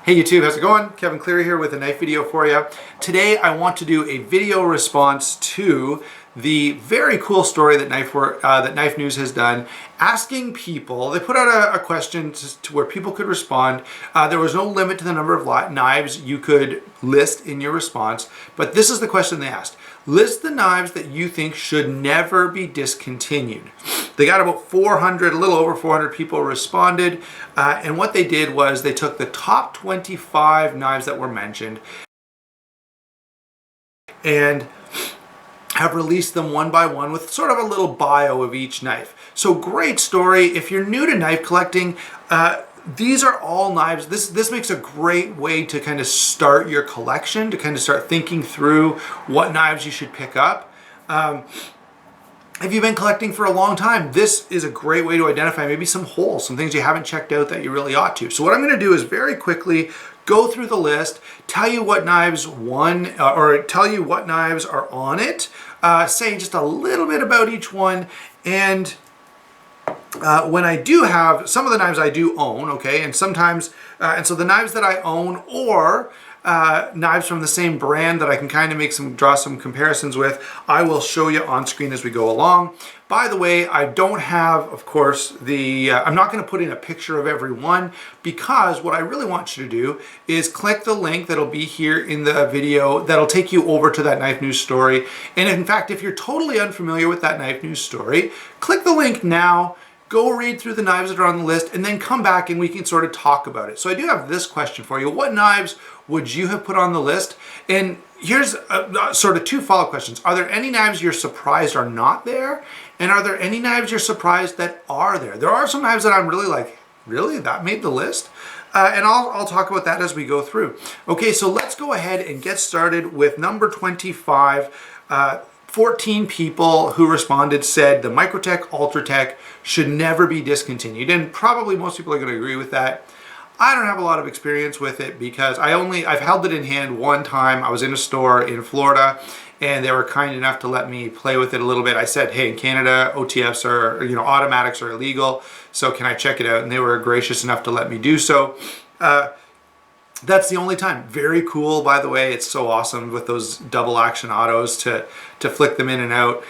Hey YouTube, how's it going? Kevin Cleary here with a knife video for you. Today I want to do a video response to the very cool story that Knife News has done, asking people. They put out a question to where people could respond. There was no limit to the number of knives you could list in your response, but this is the question they asked. List the knives that you think should never be discontinued. They got about 400, a little over 400 people responded, and what they did was they took the top 25 knives that were mentioned and have released them one by one with sort of a little bio of each knife. So great story. If you're new to knife collecting, these are all knives. This makes a great way to kind of start your collection, to kind of start thinking through what knives you should pick up. If you've been collecting for a long time, this is a great way to identify maybe some holes, some things you haven't checked out that you really ought to. So what I'm going to do is very quickly go through the list, tell you what knives won, or tell you what knives are on it, say just a little bit about each one, and when I do have, some of the knives I do own, okay, and sometimes, and so the knives that I own, or knives from the same brand that I can kind of draw some comparisons with, I will show you on screen as we go along. By the way, I don't have, of course, I'm not going to put in a picture of every one, because what I really want you to do is click the link that'll be here in the video that'll take you over to that Knife News story. And in fact, if you're totally unfamiliar with that Knife News story, click the link now, go read through the knives that are on the list, and then come back and we can sort of talk about it. So I do have this question for you. What knives would you have put on the list? And here's sort of two follow-up questions. Are there any knives you're surprised are not there? And are there any knives you're surprised that are there? There are some knives that I'm really like, really? That made the list? And I'll talk about that as we go through. Okay, so let's go ahead and get started with number 25. 14 people who responded said the Microtech Ultratech should never be discontinued, and probably most people are going to agree with that. I don't have a lot of experience with it because I've held it in hand one time. I was in a store in Florida and they were kind enough to let me play with it a little bit. I said, hey, in Canada, OTFs are, automatics are illegal, so can I check it out? And they were gracious enough to let me do so. That's the only time. Very cool, by the way. It's so awesome with those double action autos to flick them in and out.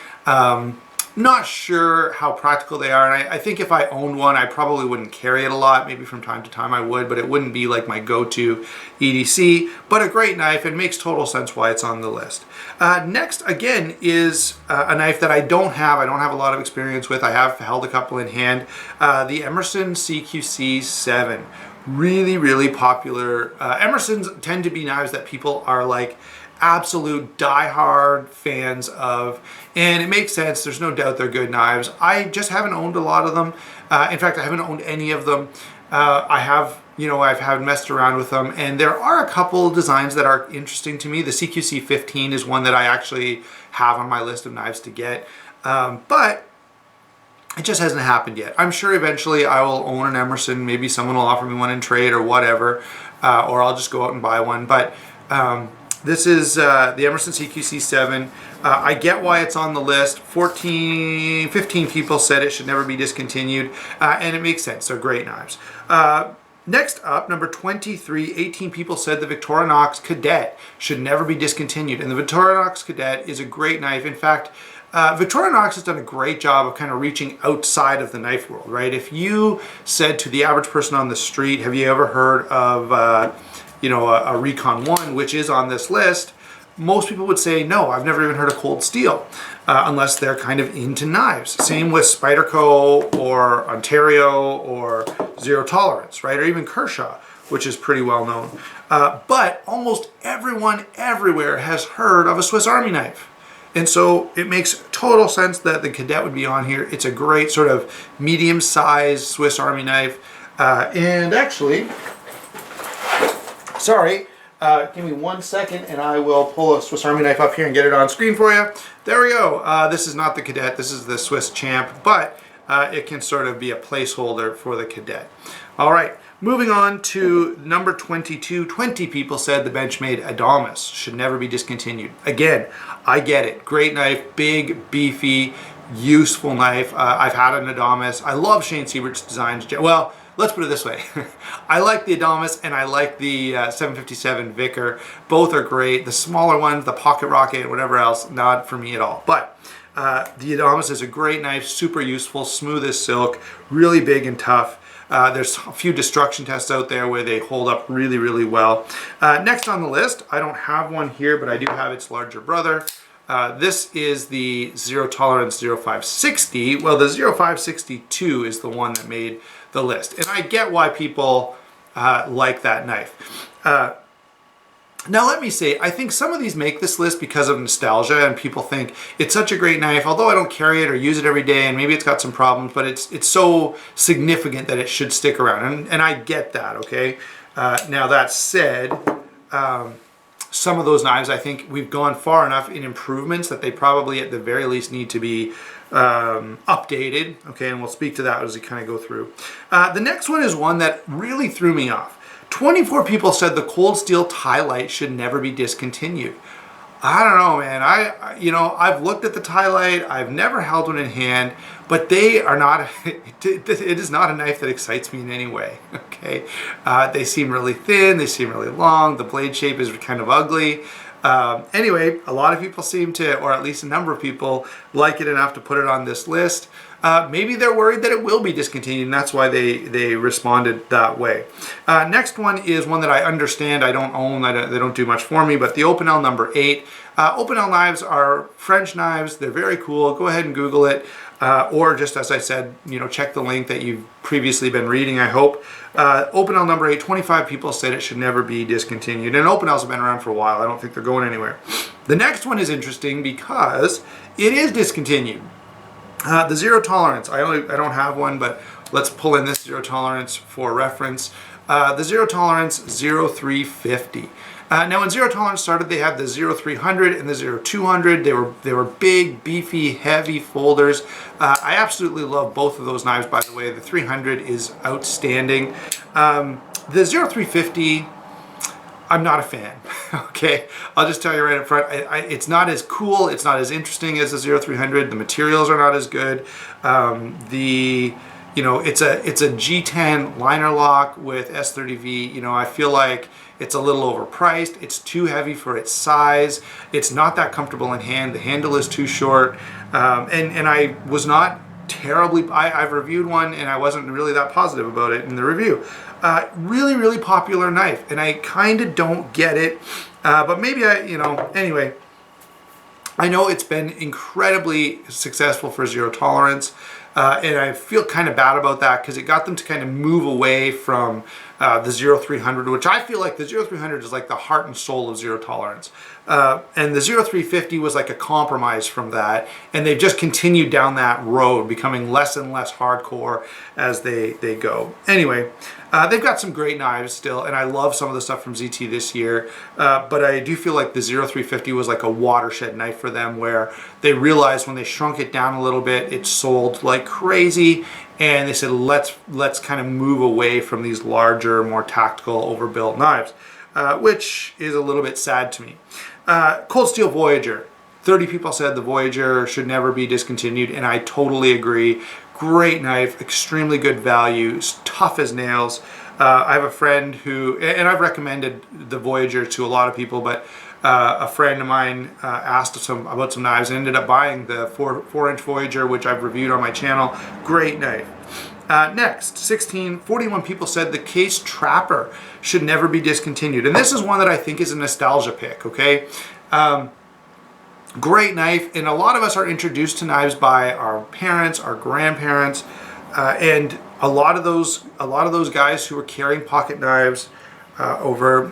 Not sure how practical they are, and I think if I owned one, I probably wouldn't carry it a lot. Maybe from time to time I would, but it wouldn't be like my go-to EDC. But a great knife, and makes total sense why it's on the list. Next, again, is a knife that I don't have a lot of experience with. I have held a couple in hand. The Emerson CQC7. Really, really popular. Emersons tend to be knives that people are like absolute die-hard fans of, and it makes sense. There's no doubt they're good knives. I just haven't owned a lot of them. In fact, I haven't owned any of them. I've messed around with them, and there are a couple designs that are interesting to me. The CQC15 is one that I actually have on my list of knives to get, but it just hasn't happened yet. I'm sure eventually I will own an Emerson. Maybe someone will offer me one in trade or whatever, or I'll just go out and buy one. But this is the Emerson CQC7. I get why it's on the list. 15 people said it should never be discontinued, and it makes sense. They're great knives. Next up, number 23, 18 people said the Victorinox Cadet should never be discontinued. And the Victorinox Cadet is a great knife. In fact, Victorinox has done a great job of kind of reaching outside of the knife world, right? If you said to the average person on the street, have you ever heard of, a Recon 1, which is on this list, most people would say, no, I've never even heard of cold steel, unless they're kind of into knives. Same with Spyderco or Ontario or Zero Tolerance, right? Or even Kershaw, which is pretty well known. But almost everyone everywhere has heard of a Swiss Army knife. And so it makes total sense that the Cadet would be on here. It's a great sort of medium-sized Swiss Army knife. And actually, sorry, give me 1 second and I will pull a Swiss Army knife up here and get it on screen for you. There we go. This is not the Cadet, this is the Swiss Champ, but it can sort of be a placeholder for the Cadet. All right, moving on to number 22. 20 people said the Benchmade Adamas should never be discontinued. Again, I get it. Great knife, big, beefy, useful knife. I've had an Adamas. I love Shane Siebert's designs. Well, let's put it this way. I like the Adamas and I like the 757 Vicar. Both are great. The smaller ones, the Pocket Rocket, whatever else, not for me at all. But the Adamas is a great knife, super useful, smooth as silk, really big and tough. There's a few destruction tests out there where they hold up really, really well. Next on the list, I don't have one here, but I do have its larger brother. This is the Zero Tolerance 0560. Well, the 0562 is the one that made the list. And I get why people like that knife. Now let me say, I think some of these make this list because of nostalgia and people think it's such a great knife, although I don't carry it or use it every day and maybe it's got some problems, but it's so significant that it should stick around. And I get that, okay? Now that said, some of those knives, I think we've gone far enough in improvements that they probably at the very least need to be updated, okay? And we'll speak to that as we kind of go through. The next one is one that really threw me off. 24 people said the Cold Steel Tie Light should never be discontinued. I don't know, man. I've looked at the Tie Light. I've never held one in hand, but they are not. It is not a knife that excites me in any way. Okay, they seem really thin. They seem really long. The blade shape is kind of ugly. Anyway, a lot of people seem to, or at least a number of people, like it enough to put it on this list. Maybe they're worried that it will be discontinued, and that's why they responded that way. Next one is one that I understand. I don't own. They don't do much for me, but the Opinel number 8. Opinel knives are French knives. They're very cool. Go ahead and Google it. Or just as I said, check the link that you've previously been reading, I hope. Opinel number 8, 25 people said it should never be discontinued. And Opinels have been around for a while. I don't think they're going anywhere. The next one is interesting because it is discontinued. The Zero Tolerance, I don't have one, but let's pull in this Zero Tolerance for reference. The Zero Tolerance 0350. Now when Zero Tolerance started, they had the 0300 and the 0200. They were big, beefy, heavy folders. I absolutely love both of those knives, by the way. The 300 is outstanding. The 0350, I'm not a fan, okay? I'll just tell you right up front, it's not as cool, it's not as interesting as the 0300. The materials are not as good. It's a G10 liner lock with S30V. I feel like it's a little overpriced. It's too heavy for its size. It's not that comfortable in hand. The handle is too short. And I was not terribly, I've reviewed one and I wasn't really that positive about it in the review. Really, really popular knife, and I kind of don't get it, but maybe anyway, I know it's been incredibly successful for Zero Tolerance, and I feel kind of bad about that because it got them to kind of move away from the 0300, which I feel like the 0300 is like the heart and soul of Zero Tolerance. And the 0350 was like a compromise from that, and they've just continued down that road, becoming less and less hardcore as they go. Anyway, they've got some great knives still, and I love some of the stuff from ZT this year, but I do feel like the 0350 was like a watershed knife for them, where they realized when they shrunk it down a little bit, it sold like crazy, and they said, let's kind of move away from these larger, more tactical, overbuilt knives, which is a little bit sad to me. Cold Steel Voyager. 30 people said the Voyager should never be discontinued, and I totally agree. Great knife, extremely good value, tough as nails. I have a friend who, and I've recommended the Voyager to a lot of people, but a friend of mine asked about some knives and ended up buying the 4-inch Voyager, which I've reviewed on my channel. Great knife. Next, 41 people said the Case Trapper should never be discontinued. And this is one that I think is a nostalgia pick, okay? Great knife, and a lot of us are introduced to knives by our parents, our grandparents, and a lot of those guys who were carrying pocket knives over,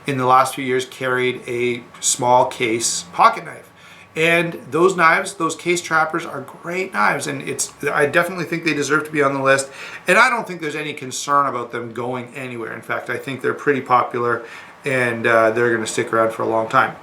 in the last few years carried a small case pocket knife. And those knives, those Case Trappers, are great knives, and I definitely think they deserve to be on the list, and I don't think there's any concern about them going anywhere. In fact, I think they're pretty popular, and they're going to stick around for a long time.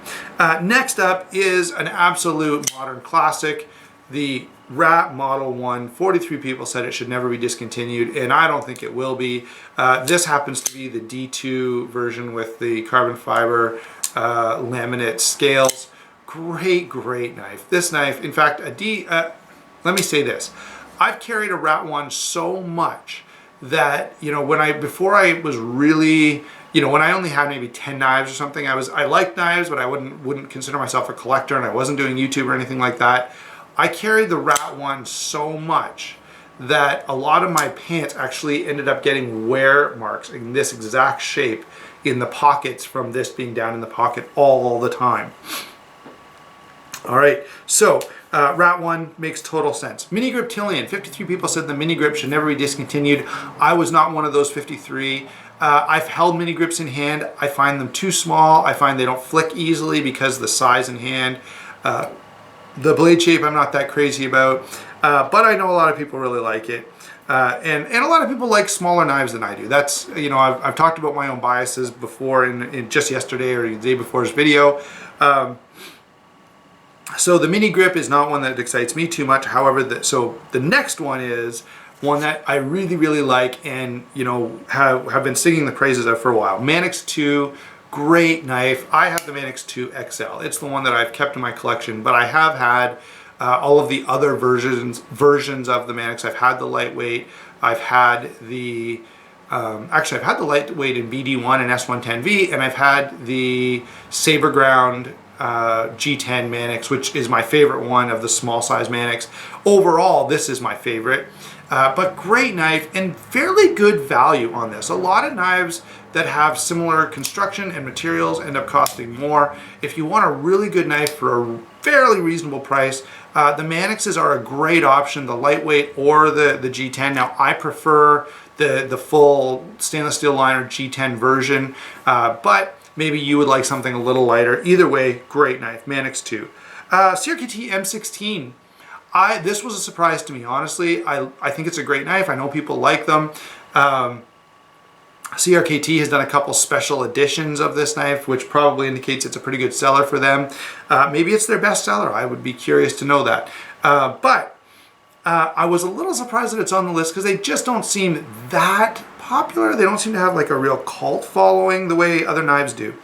Next up is an absolute modern classic, the Rat Model 1. 43 people said it should never be discontinued, and I don't think it will be. This happens to be the D2 version with the carbon fiber laminate scales. Great knife. This knife, in fact, let me say this. I've carried a Rat 1 so much that, you know, before I was really, you know, when I only had maybe 10 knives or something, I liked knives, but I wouldn't consider myself a collector, and I wasn't doing YouTube or anything like that. I carried the Rat 1 so much that a lot of my pants actually ended up getting wear marks in this exact shape in the pockets from this being down in the pocket all the time. All right, so Rat 1 makes total sense. Mini grip Tillian, 53 people said the mini grip should never be discontinued. I was not one of those 53. I've held mini grips in hand. I find them too small. I find they don't flick easily because of the size in hand. The blade shape I'm not that crazy about, but I know a lot of people really like it. And a lot of people like smaller knives than I do. That's, you know, I've talked about my own biases before in just yesterday or the day before's video. So the mini grip is not one that excites me too much. However, the next one is one that I really, really like, and, you know, have been singing the praises of for a while. Manix 2, great knife. I have the Manix 2 XL. It's the one that I've kept in my collection, but I have had all of the other versions of the Manix. I've had the lightweight. I've had the actually, I've had the lightweight in BD1 and S110V, and I've had the Saber Ground G10 Manix, which is my favorite one of the small size Manix. Overall, this is my favorite, but great knife and fairly good value on this. A lot of knives that have similar construction and materials end up costing more. If you want a really good knife for a fairly reasonable price, the Manixes are a great option, the lightweight or the G10. Now, I prefer the full stainless steel liner G10 version, but maybe you would like something a little lighter. Either way, great knife, Manix 2. CRKT M16. This was a surprise to me, honestly. I think it's a great knife. I know people like them. CRKT has done a couple special editions of this knife, which probably indicates it's a pretty good seller for them. Maybe it's their best seller. I would be curious to know that. But I was a little surprised that it's on the list because they just don't seem that popular. They don't seem to have like a real cult following the way other knives do.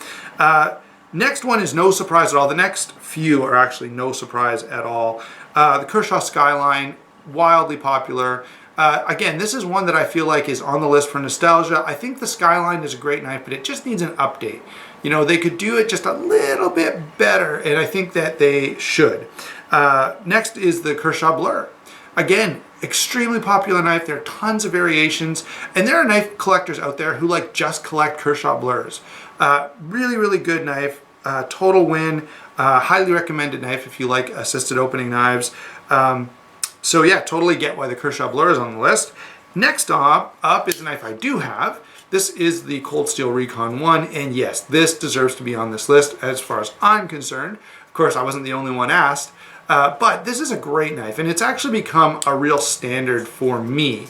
Next one is no surprise at all. The next few are actually no surprise at all. The Kershaw Skyline, wildly popular. Again, this is one that I feel like is on the list for nostalgia. I think the Skyline is a great knife, but it just needs an update. You know, they could do it just a little bit better, and I think that they should. Next is the Kershaw Blur. Again, extremely popular knife. There are tons of variations, and there are knife collectors out there who like just collect Kershaw Blurs. Really, really good knife. Total win. Highly recommended knife if you like assisted opening knives. So yeah, totally get why the Kershaw Blur is on the list. Next up is a knife I do have. This is the Cold Steel Recon 1, and yes, this deserves to be on this list as far as I'm concerned. Of course, I wasn't the only one asked, but this is a great knife, and it's actually become a real standard for me.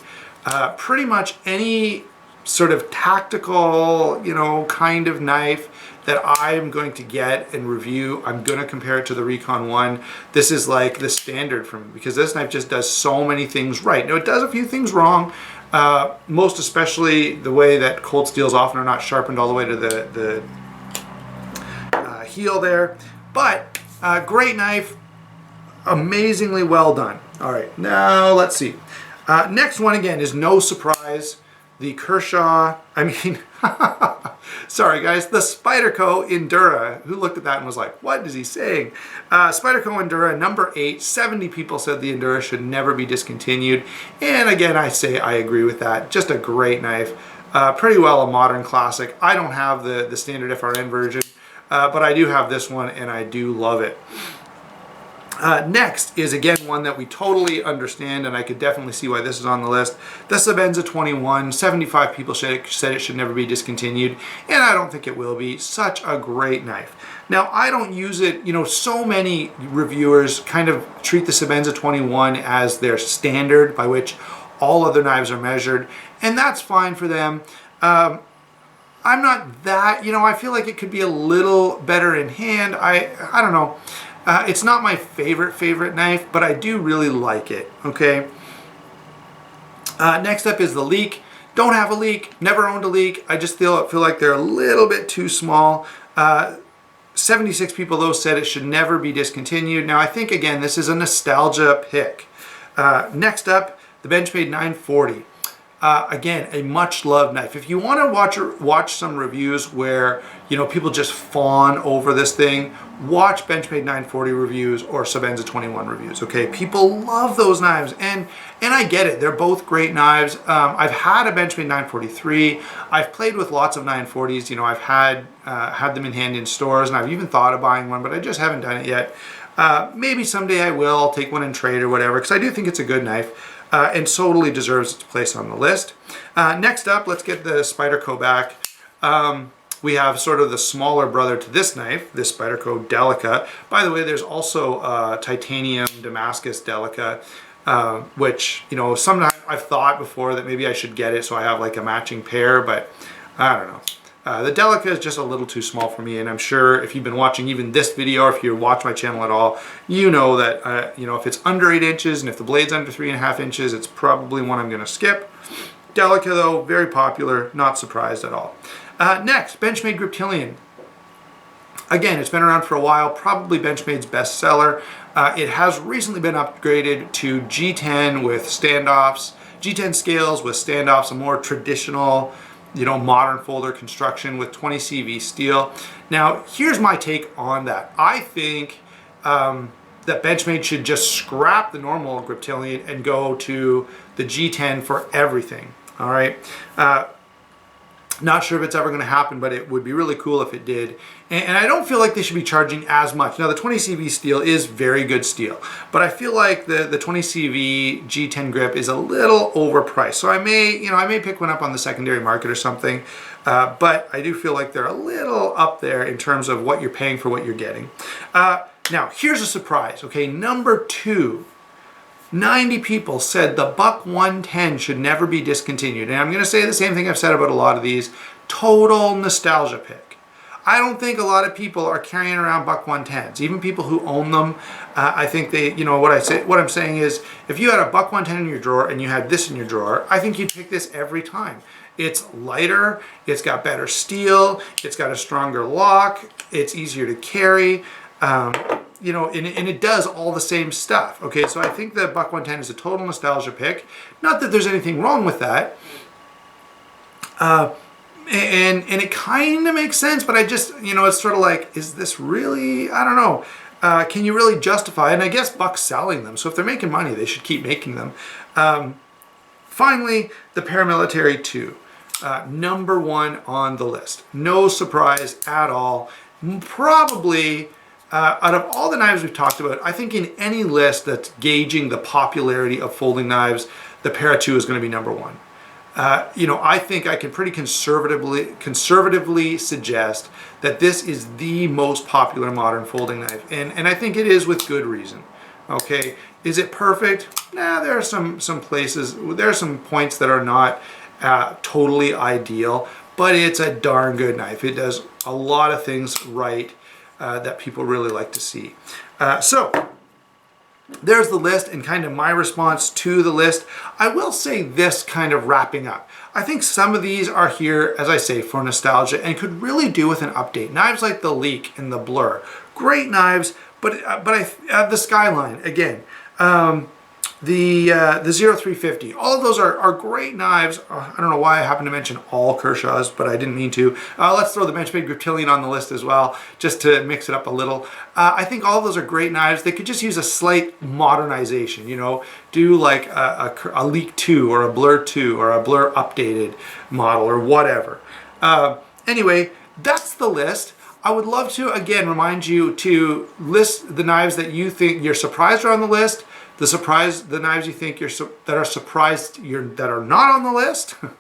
Pretty much any sort of tactical, you know, kind of knife that I'm going to get and review, I'm going to compare it to the Recon 1. This is like the standard for me because this knife just does so many things right. Now, it does a few things wrong, most especially the way that cold steels often are not sharpened all the way to the heel there. But great knife, amazingly well done. All right, now let's see. Next one, again, is no surprise. The Kershaw, sorry guys, the Spyderco Endura. Who looked at that and was like, what is he saying? Spyderco Endura, number 8. 70 people said the Endura should never be discontinued. And again, I say I agree with that. Just a great knife. Pretty well a modern classic. I don't have the standard FRN version, but I do have this one and I do love it. Next is, again, one that we totally understand, and I could definitely see why this is on the list. The Sebenza 21. 75 people said it should never be discontinued, and I don't think it will be. Such a great knife. Now, I don't use it, you know, so many reviewers kind of treat the Sebenza 21 as their standard by which all other knives are measured, and that's fine for them. I'm not that, you know, I feel like it could be a little better in hand. I don't know. It's not my favorite knife, but I do really like it, okay? Next up is the Leek. Don't have a Leek, never owned a Leek. I just feel like they're a little bit too small. 76 people, though, said it should never be discontinued. Now, I think, again, this is a nostalgia pick. Next up, the Benchmade 940. Again, a much loved knife. If you want to watch some reviews where, you know, people just fawn over this thing, watch Benchmade 940 reviews or Sebenza 21 reviews. Okay, people love those knives, and I get it. They're both great knives. I've had a Benchmade 943. I've played with lots of 940s. You know, I've had them in hand in stores, and I've even thought of buying one, but I just haven't done it yet. Maybe someday I will. I'll take one in trade or whatever, because I do think it's a good knife. And totally deserves its place on the list. Next up, let's get the Spyderco back. We have sort of the smaller brother to this knife, this Spyderco Delica. By the way, there's also titanium Damascus Delica, which, you know, sometimes I've thought before that maybe I should get it so I have like a matching pair, but I don't know. The Delica is just a little too small for me, and I'm sure if you've been watching even this video, or if you watch my channel at all, you know that you know, if it's under 8 inches and if the blade's under 3.5 inches, it's probably one I'm going to skip. Delica though, very popular, not surprised at all. Next, Benchmade Griptilian. Again, it's been around for a while, probably Benchmade's best seller. It has recently been upgraded to G10 with standoffs, G10 scales with standoffs, a more traditional, you know, modern folder construction with 20 CV steel. Now, here's my take on that. I think that Benchmade should just scrap the normal Griptilian and go to the G10 for everything. All right. Not sure if it's ever going to happen, but it would be really cool if it did. And I don't feel like they should be charging as much. Now, the 20 CV steel is very good steel, but I feel like the 20 CV G10 grip is a little overpriced. So I may pick one up on the secondary market or something, but I do feel like they're a little up there in terms of what you're paying for what you're getting. Now, here's a surprise. Okay, number 2. 90 people said the Buck 110 should never be discontinued. And I'm going to say the same thing I've said about a lot of these. Total nostalgia pick. I don't think a lot of people are carrying around Buck 110s. Even people who own them, I think they, you know, what I'm saying is, if you had a Buck 110 in your drawer and you had this in your drawer, I think you'd pick this every time. It's lighter, it's got better steel, it's got a stronger lock, it's easier to carry. You know, and it does all the same stuff. Okay, so I think the Buck 110 is a total nostalgia pick. Not that there's anything wrong with that. And it kind of makes sense, but I just, you know, it's sort of like, is this really, I don't know. Can you really justify it? And I guess Buck's selling them, so if they're making money, they should keep making them. Finally, the Paramilitary 2. Number 1 on the list. No surprise at all. Probably... out of all the knives we've talked about, I think in any list that's gauging the popularity of folding knives, the Para 2 is going to be number 1. You know, I think I can pretty conservatively suggest that this is the most popular modern folding knife, and I think it is with good reason. Okay, is it perfect? Nah, there are some places, there are some points that are not totally ideal, but it's a darn good knife. It does a lot of things right. That people really like to see. So there's the list and kind of my response to the list. I will say this, kind of wrapping up. I think some of these are here, as I say, for nostalgia and could really do with an update. Knives like the Leak and the Blur, great knives, but the Skyline again. The 0350, all of those are great knives. I don't know why I happened to mention all Kershaw's, but I didn't mean to. Let's throw the Benchmade Griptilian on the list as well, just to mix it up a little. I think all of those are great knives. They could just use a slight modernization, you know, do like a Leak 2 or a Blur 2 or a Blur updated model or whatever. Anyway, that's the list. I would love to, again, remind you to list the knives that you think you're surprised are on the list, the knives you think that are surprised that are not on the list. I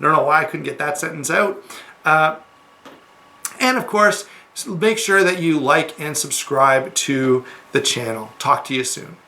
don't know why I couldn't get that sentence out. And of course, make sure that you like and subscribe to the channel. Talk to you soon.